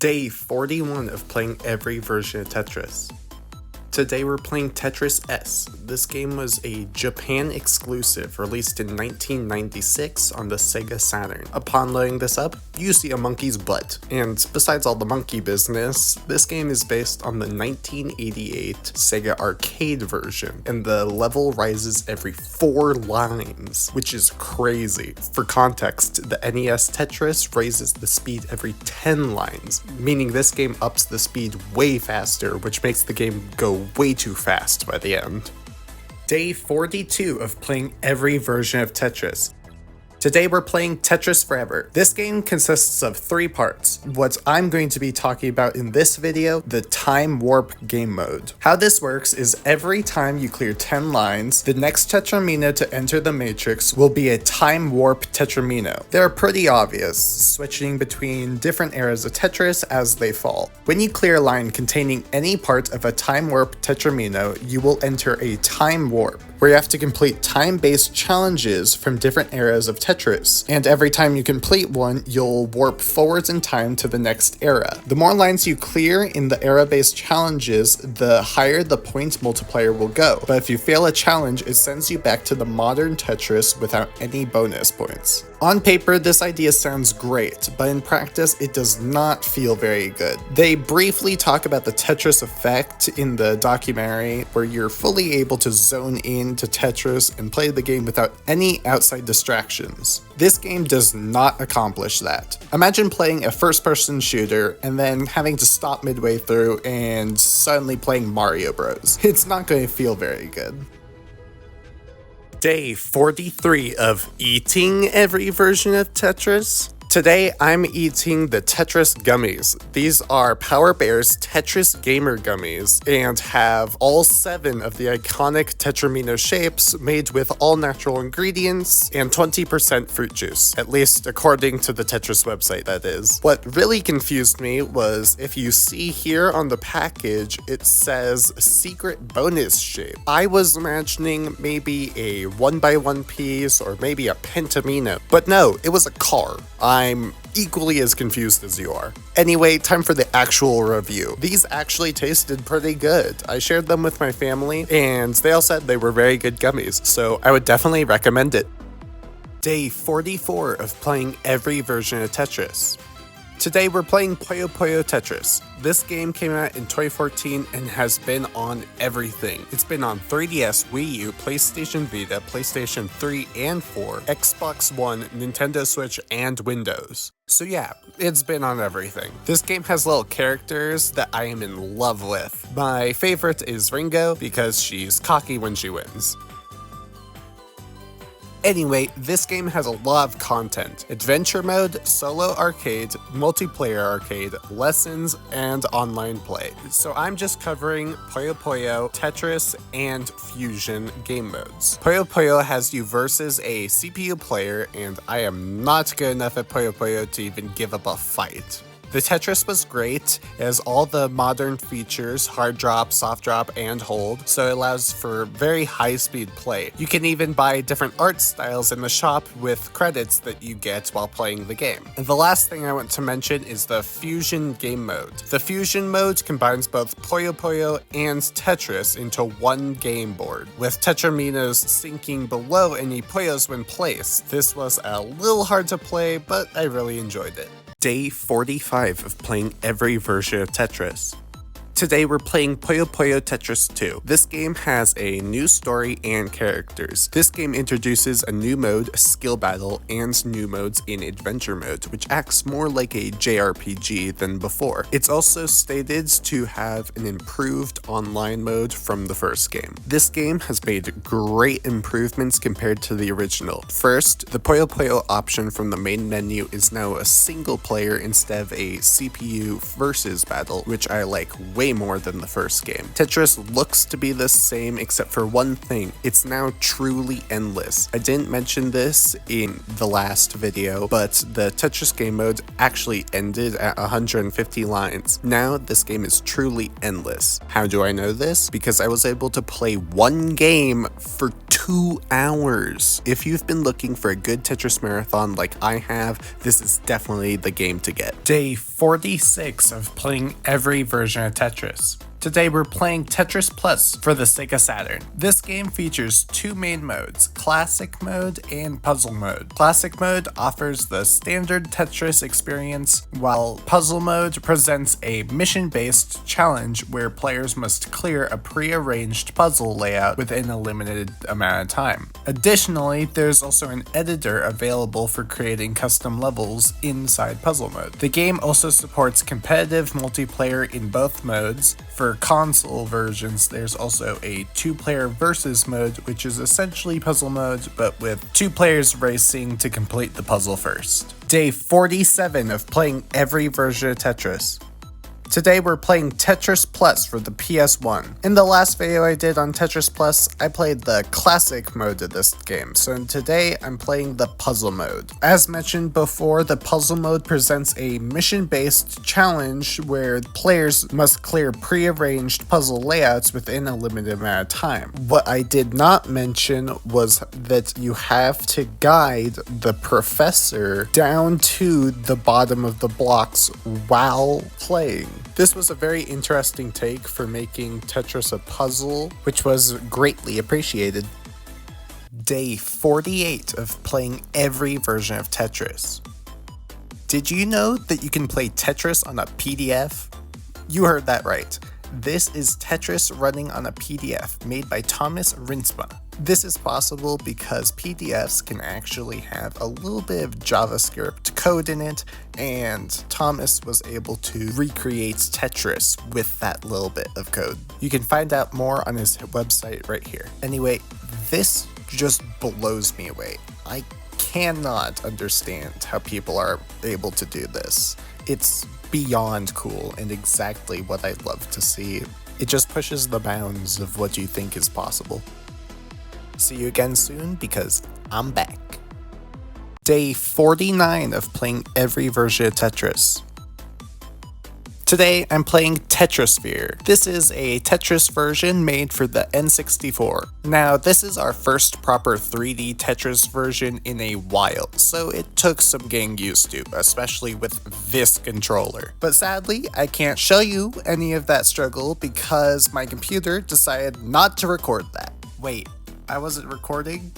Day 41 of playing every version of Tetris. Today we're playing Tetris S. This game was a Japan exclusive released in 1996 on the Sega Saturn. Upon loading this up, you see a monkey's butt. And besides all the monkey business, this game is based on the 1988 Sega arcade version, and the level rises every 4 lines, which is crazy. For context, the NES Tetris raises the speed every 10 lines, meaning this game ups the speed way faster, which makes the game go way too fast by the end. Day 42 of playing every version of Tetris. Today we're playing Tetris Forever. This game consists of 3 parts. What I'm going to be talking about in this video, the time warp game mode. How this works is every time you clear 10 lines, the next Tetramino to enter the matrix will be a time warp Tetramino. They're pretty obvious, switching between different eras of Tetris as they fall. When you clear a line containing any part of a time warp Tetramino, you will enter a time warp, where you have to complete time-based challenges from different eras of Tetris, and every time you complete one, you'll warp forwards in time to the next era. The more lines you clear in the era-based challenges, the higher the point multiplier will go, but if you fail a challenge, it sends you back to the modern Tetris without any bonus points. On paper, this idea sounds great, but in practice, it does not feel very good. They briefly talk about the Tetris effect in the documentary, where you're fully able to zone in to Tetris and play the game without any outside distractions. This game does not accomplish that. Imagine playing a first-person shooter and then having to stop midway through and suddenly playing Mario Bros. It's not going to feel very good. Day 43 of eating every version of Tetris. Today, I'm eating the Tetris gummies. These are Power Bear's Tetris Gamer gummies and have all 7 of the iconic Tetramino shapes made with all natural ingredients and 20% fruit juice, at least according to the Tetris website, that is. What really confused me was if you see here on the package, it says secret bonus shape. I was imagining maybe a 1x1 piece or maybe a pentamino, but no, it was a car. I'm equally as confused as you are. Anyway, time for the actual review. These actually tasted pretty good. I shared them with my family, and they all said they were very good gummies, so I would definitely recommend it. Day 44 of playing every version of Tetris. Today we're playing Puyo Puyo Tetris. This game came out in 2014 and has been on everything. It's been on 3DS, Wii U, PlayStation Vita, PlayStation 3 and 4, Xbox One, Nintendo Switch, and Windows. So yeah, it's been on everything. This game has little characters that I am in love with. My favorite is Ringo because she's cocky when she wins. Anyway, this game has a lot of content. Adventure mode, solo arcade, multiplayer arcade, lessons, and online play. So I'm just covering Puyo Puyo, Tetris, and Fusion game modes. Puyo Puyo has you versus a CPU player, and I am not good enough at Puyo Puyo to even give up a fight. The Tetris was great. It has all the modern features, hard drop, soft drop, and hold, so it allows for very high-speed play. You can even buy different art styles in the shop with credits that you get while playing the game. And the last thing I want to mention is the Fusion game mode. The Fusion mode combines both Puyo Puyo and Tetris into one game board, with Tetraminos sinking below any Puyos when placed. This was a little hard to play, but I really enjoyed it. Day 45 of playing every version of Tetris. Today we're playing Puyo Puyo Tetris 2. This game has a new story and characters. This game introduces a new mode, Skill Battle, and new modes in Adventure mode, which acts more like a JRPG than before. It's also stated to have an improved online mode from the first game. This game has made great improvements compared to the original. First, the Puyo Puyo option from the main menu is now a single player instead of a CPU versus battle, which I like way more than the first game. Tetris looks to be the same except for one thing. It's now truly endless. I didn't mention this in the last video, but the Tetris game mode actually ended at 150 lines. Now this game is truly endless. How do I know this? Because I was able to play one game for 2 2 hours. If you've been looking for a good Tetris marathon like I have, this is definitely the game to get. Day 46 of playing every version of Tetris. Today we're playing Tetris Plus for the Sega Saturn. This game features 2 main modes, Classic Mode and Puzzle Mode. Classic Mode offers the standard Tetris experience, while Puzzle Mode presents a mission-based challenge where players must clear a pre-arranged puzzle layout within a limited amount of time. Additionally, there's also an editor available for creating custom levels inside Puzzle Mode. The game also supports competitive multiplayer in both modes. For console versions, there's also a 2-player versus mode, which is essentially puzzle mode, but with 2 players racing to complete the puzzle first. Day 47 of playing every version of Tetris. Today we're playing Tetris Plus for the PS1. In the last video I did on Tetris Plus, I played the classic mode of this game, so today I'm playing the puzzle mode. As mentioned before, the puzzle mode presents a mission-based challenge where players must clear pre-arranged puzzle layouts within a limited amount of time. What I did not mention was that you have to guide the professor down to the bottom of the blocks while playing. This was a very interesting take for making Tetris a puzzle, which was greatly appreciated. Day 48 of playing every version of Tetris. Did you know that you can play Tetris on a PDF? You heard that right. This is Tetris running on a PDF made by Thomas Rinsma. This is possible because PDFs can actually have a little bit of JavaScript code in it, and Thomas was able to recreate Tetris with that little bit of code. You can find out more on his website right here. Anyway, this just blows me away. I cannot understand how people are able to do this. It's beyond cool and exactly what I love to see. It just pushes the bounds of what you think is possible. See you again soon because I'm back. Day 49 of playing every version of Tetris. Today I'm playing Tetrisphere. This is a Tetris version made for the N64. Now this is our first proper 3D Tetris version in a while, so it took some getting used to, especially with this controller. But sadly, I can't show you any of that struggle because my computer decided not to record that. Wait, I wasn't recording?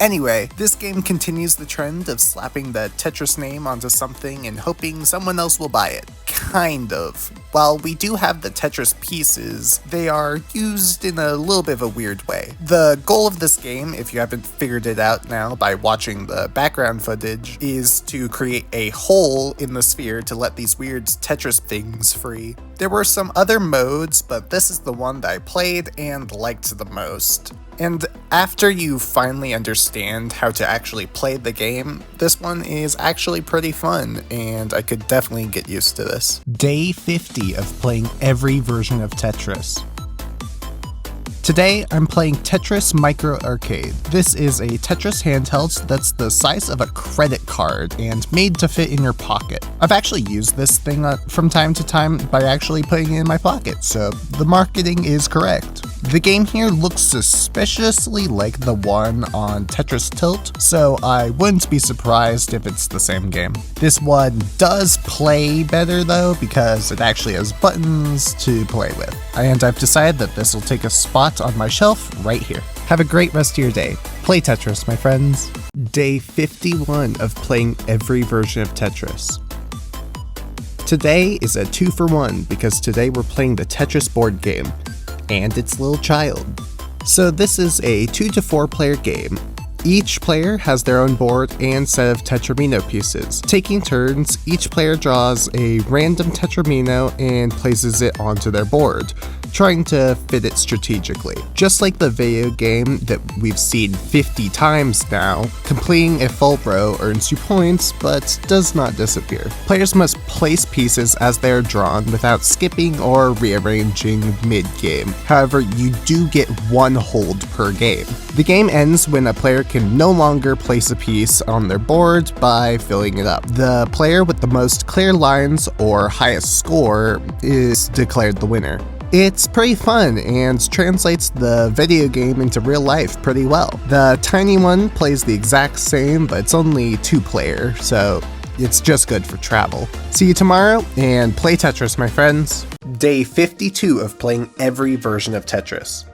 Anyway, this game continues the trend of slapping the Tetris name onto something and hoping someone else will buy it. Kind of. While we do have the Tetris pieces, they are used in a little bit of a weird way. The goal of this game, if you haven't figured it out now by watching the background footage, is to create a hole in the sphere to let these weird Tetris things free. There were some other modes, but this is the one that I played and liked the most. And after you finally understand how to actually play the game, this one is actually pretty fun, and I could definitely get used to this. Day 50 of playing every version of Tetris. Today, I'm playing Tetris Micro Arcade. This is a Tetris handheld that's the size of a credit card and made to fit in your pocket. I've actually used this thing from time to time by actually putting it in my pocket, so the marketing is correct. The game here looks suspiciously like the one on Tetris Tilt, so I wouldn't be surprised if it's the same game. This one does play better though, because it actually has buttons to play with. And I've decided that this will take a spot on my shelf right here. Have a great rest of your day. Play Tetris, my friends. Day 51 of playing every version of Tetris. Today is a 2-for-1 because today we're playing the Tetris board game and its little child. So this is a 2 to 4 player game. Each player has their own board and set of Tetramino pieces. Taking turns, each player draws a random Tetramino and places it onto their board, trying to fit it strategically. Just like the video game that we've seen 50 times now, completing a full row earns you points, but does not disappear. Players must place pieces as they are drawn without skipping or rearranging mid-game. However, you do get 1 hold per game. The game ends when a player can no longer place a piece on their board by filling it up. The player with the most clear lines or highest score is declared the winner. It's pretty fun and translates the video game into real life pretty well. The tiny one plays the exact same, but it's only 2-player, so it's just good for travel. See you tomorrow, and play Tetris, my friends. Day 52 of playing every version of Tetris.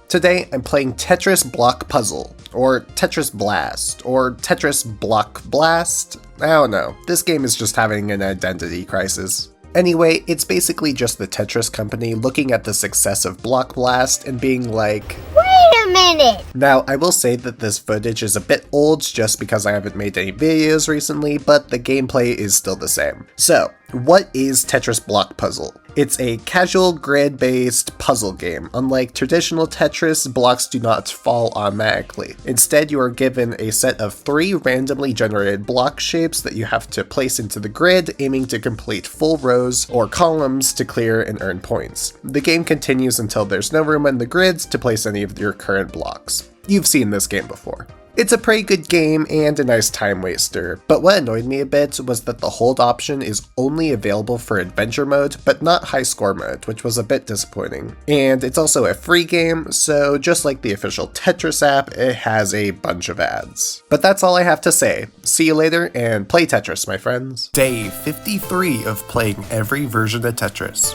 Today, I'm playing Tetris Block Puzzle, or Tetris Blast, or Tetris Block Blast. I don't know. This game is just having an identity crisis. Anyway, it's basically just the Tetris company looking at the success of Block Blast and being like, wait a minute! Now, I will say that this footage is a bit old just because I haven't made any videos recently, but the gameplay is still the same. So, what is Tetris Block Puzzle? It's a casual grid-based puzzle game. Unlike traditional Tetris, blocks do not fall automatically. Instead, you are given a set of 3 randomly generated block shapes that you have to place into the grid, aiming to complete full rows or columns to clear and earn points. The game continues until there's no room on the grids to place any of your current blocks. You've seen this game before. It's a pretty good game and a nice time waster, but what annoyed me a bit was that the hold option is only available for adventure mode, but not high score mode, which was a bit disappointing. And it's also a free game, so just like the official Tetris app, it has a bunch of ads. But that's all I have to say. See you later, and play Tetris, my friends. Day 53 of playing every version of Tetris.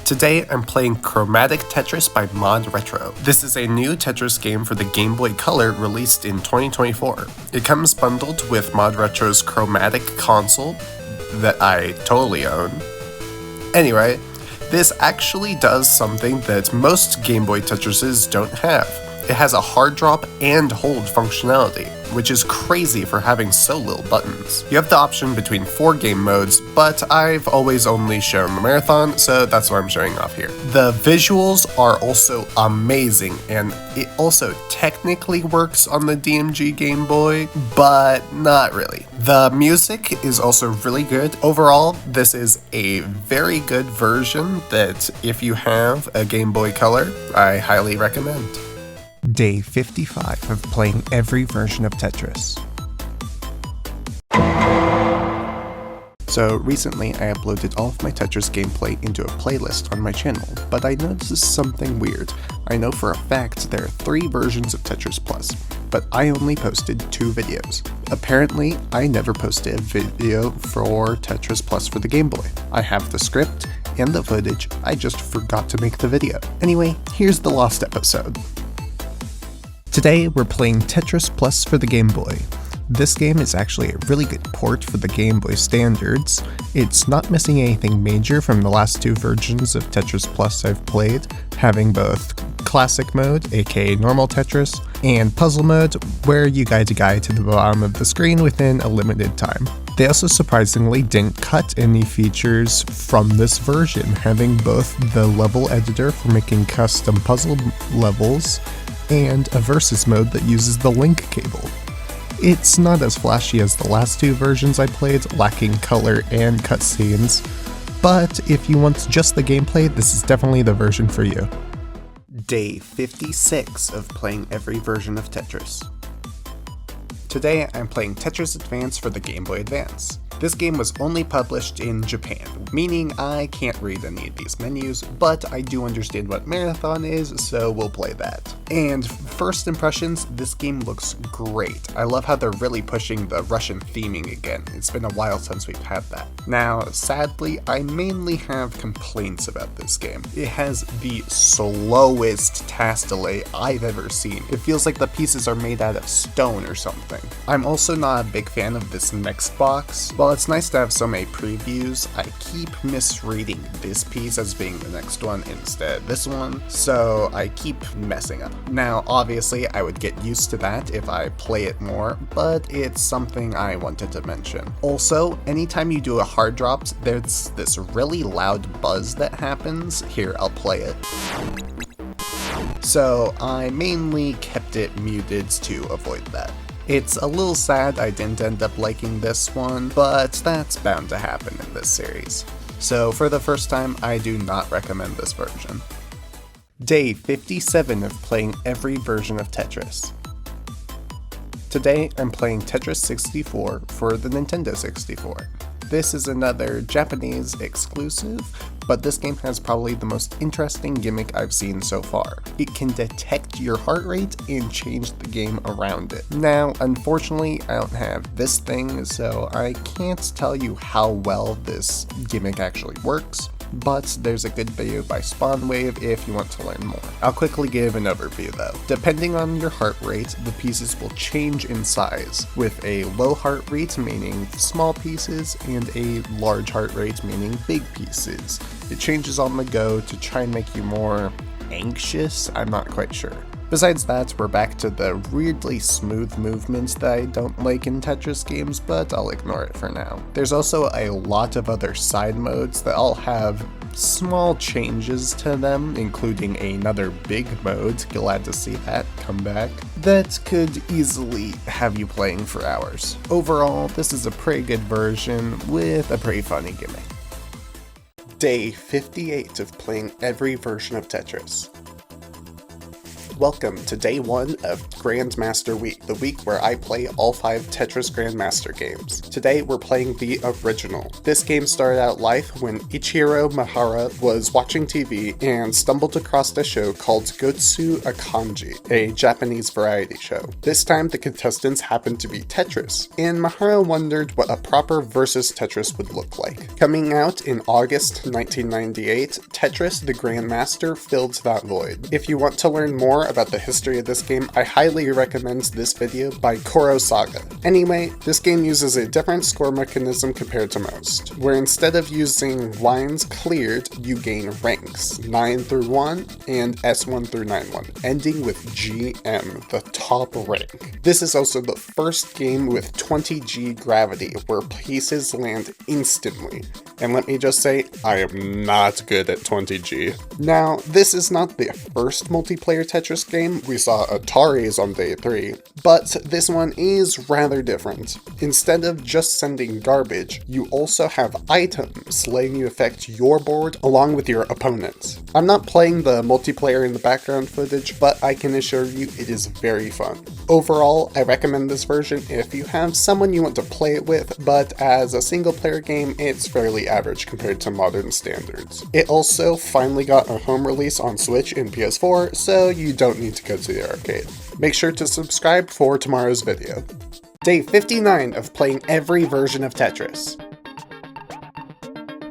Today, I'm playing Chromatic Tetris by Mod Retro. This is a new Tetris game for the Game Boy Color released in 2024. It comes bundled with Mod Retro's Chromatic console that I totally own. Anyway, this actually does something that most Game Boy Tetrises don't have. It has a hard drop and hold functionality, which is crazy for having so little buttons. You have the option between 4 game modes, but I've always only shown the marathon, so that's what I'm showing off here. The visuals are also amazing, and it also technically works on the DMG Game Boy, but not really. The music is also really good. Overall, this is a very good version that if you have a Game Boy Color, I highly recommend. Day 55 of playing every version of Tetris. So recently I uploaded all of my Tetris gameplay into a playlist on my channel, but I noticed something weird. I know for a fact there are 3 versions of Tetris Plus, but I only posted 2 videos. Apparently, I never posted a video for Tetris Plus for the Game Boy. I have the script and the footage, I just forgot to make the video. Anyway, here's the lost episode. Today, we're playing Tetris Plus for the Game Boy. This game is actually a really good port for the Game Boy standards. It's not missing anything major from the last 2 versions of Tetris Plus I've played, having both Classic Mode, aka Normal Tetris, and Puzzle Mode, where you guide a guy to the bottom of the screen within a limited time. They also surprisingly didn't cut any features from this version, having both the level editor for making custom puzzle levels, and a versus mode that uses the link cable. It's not as flashy as the last 2 versions I played, lacking color and cutscenes, but if you want just the gameplay, this is definitely the version for you. Day 56 of playing every version of Tetris. Today, I'm playing Tetris Advance for the Game Boy Advance. This game was only published in Japan, meaning I can't read any of these menus, but I do understand what marathon is, so we'll play that. And first impressions, this game looks great. I love how they're really pushing the Russian theming again. It's been a while since we've had that. Now, sadly, I mainly have complaints about this game. It has the slowest task delay I've ever seen. It feels like the pieces are made out of stone or something. I'm also not a big fan of this next box. While it's nice to have so many previews, I keep misreading this piece as being the next one instead of this one, so I keep messing up. Now, obviously, I would get used to that if I play it more, but it's something I wanted to mention. Also, anytime you do a hard drop, there's this really loud buzz that happens. Here, I'll play it. So I mainly kept it muted to avoid that. It's a little sad I didn't end up liking this one, but that's bound to happen in this series. So for the first time, I do not recommend this version. Day 57 of playing every version of Tetris. Today, I'm playing Tetris 64 for the Nintendo 64. This is another Japanese exclusive, but this game has probably the most interesting gimmick I've seen so far. It can detect your heart rate and change the game around it. Now, unfortunately, I don't have this thing, so I can't tell you how well this gimmick actually works, but there's a good video by SpawnWave if you want to learn more. I'll quickly give an overview though. Depending on your heart rate, the pieces will change in size, with a low heart rate meaning small pieces and a large heart rate meaning big pieces. It changes on the go to try and make you more anxious, I'm not quite sure. Besides that, we're back to the weirdly smooth movements that I don't like in Tetris games, but I'll ignore it for now. There's also a lot of other side modes that all have small changes to them, including another big mode, glad to see that come back, that could easily have you playing for hours. Overall, this is a pretty good version with a pretty funny gimmick. Day 58 of playing every version of Tetris. Welcome to day 1 of Grandmaster Week, the week where I play all 5 Tetris Grandmaster games. Today we're playing the original. This game started out life when Ichiro Mihara was watching TV and stumbled across a show called Gotsu Akanji, a Japanese variety show. This time the contestants happened to be Tetris, and Mihara wondered what a proper versus Tetris would look like. Coming out in August 1998, Tetris the Grandmaster filled that void. If you want to learn more about the history of this game, I highly recommend this video by Koro Saga. Anyway, this game uses a different score mechanism compared to most, where instead of using lines cleared, you gain ranks, 9 through 1 and S1 through 9-1, ending with GM, the top rank. This is also the first game with 20G gravity, where pieces land instantly. And let me just say, I am not good at 20G. Now, this is not the first multiplayer Tetris game. We saw Atari's on day 3, but this one is rather different. Instead of just sending garbage, you also have items letting you affect your board along with your opponent's. I'm not playing the multiplayer in the background footage, but I can assure you it is very fun. Overall, I recommend this version if you have someone you want to play it with, but as a single player game, it's fairly average compared to modern standards. It also finally got a home release on Switch and PS4, so you don't need to go to the arcade. Make sure to subscribe for tomorrow's video. Day 59 of playing every version of Tetris.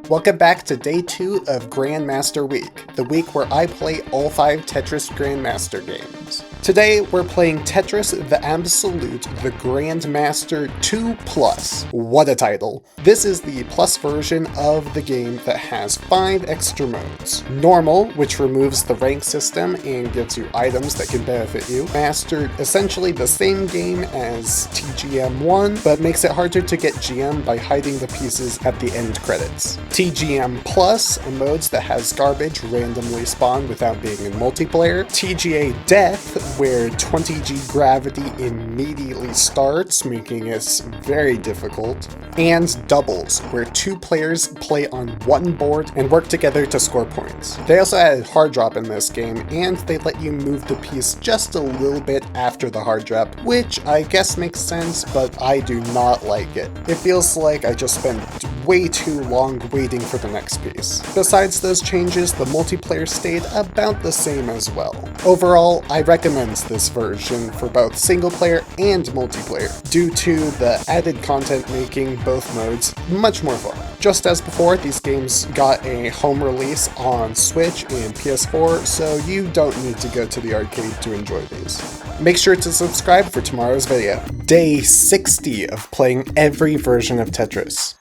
Welcome back to day 2 of Grandmaster Week, the week where I play all 5 Tetris Grandmaster games. Today, we're playing Tetris the Absolute, the Grandmaster 2 Plus. What a title. This is the plus version of the game that has 5 extra modes. Normal, which removes the rank system and gives you items that can benefit you. Mastered, essentially the same game as TGM1, but makes it harder to get GM by hiding the pieces at the end credits. TGM Plus, modes that has garbage randomly spawn without being in multiplayer. TGA Death, where 20G gravity immediately starts, making it very difficult. And Doubles, where 2 players play on one board and work together to score points. They also added hard drop in this game, and they let you move the piece just a little bit after the hard drop, which I guess makes sense, but I do not like it. It feels like I just spent way too long waiting for the next piece. Besides those changes, the multiplayer stayed about the same as well. Overall, I recommend this version for both single player and multiplayer, due to the added content making both modes much more fun. Just as before, these games got a home release on Switch and PS4, so you don't need to go to the arcade to enjoy these. Make sure to subscribe for tomorrow's video. Day 60 of playing every version of Tetris.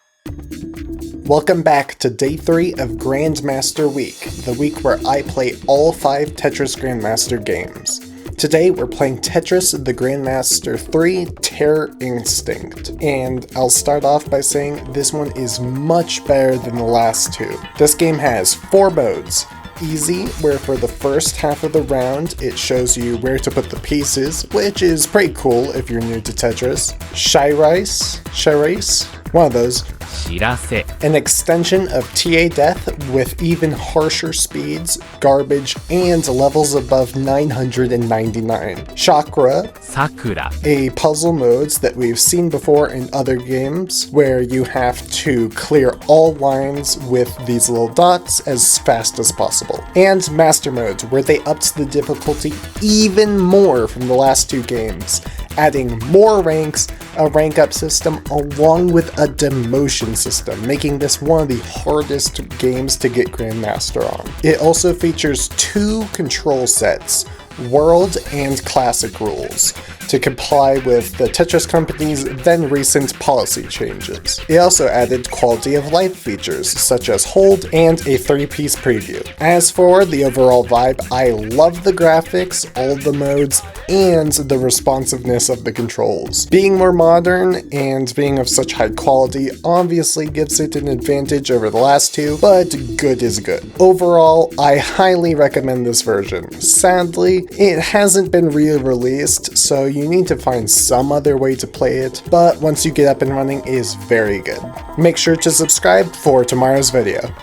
Welcome back to day 3 of Grandmaster Week, the week where I play all 5 Tetris Grandmaster games. Today we're playing Tetris the Grandmaster 3 Terror Instinct, and I'll start off by saying this one is much better than the last 2. This game has 4 modes. Easy, where for the first half of the round it shows you where to put the pieces, which is pretty cool if you're new to Tetris. Shy Race, One of those. 知らせ An extension of TA Death with even harsher speeds, garbage, and levels above 999. Chakra, さくら a puzzle modes that we've seen before in other games, where you have to clear all lines with these little dots as fast as possible. And Master Modes, where they upped the difficulty even more from the last two games, adding more ranks, a rank up system, along with a demotion system, making this one of the hardest games to get Grandmaster on. It also features 2 control sets, World and Classic rules, to comply with the Tetris Company's then recent policy changes. It also added quality of life features such as hold and a 3-piece preview. As for the overall vibe, I love the graphics, all the modes, and the responsiveness of the controls. Being more modern and being of such high quality obviously gives it an advantage over the last two, but good is good. Overall, I highly recommend this version. Sadly, it hasn't been re-released, so you need to find some other way to play it, but once you get up and running, it is very good. Make sure to subscribe for tomorrow's video.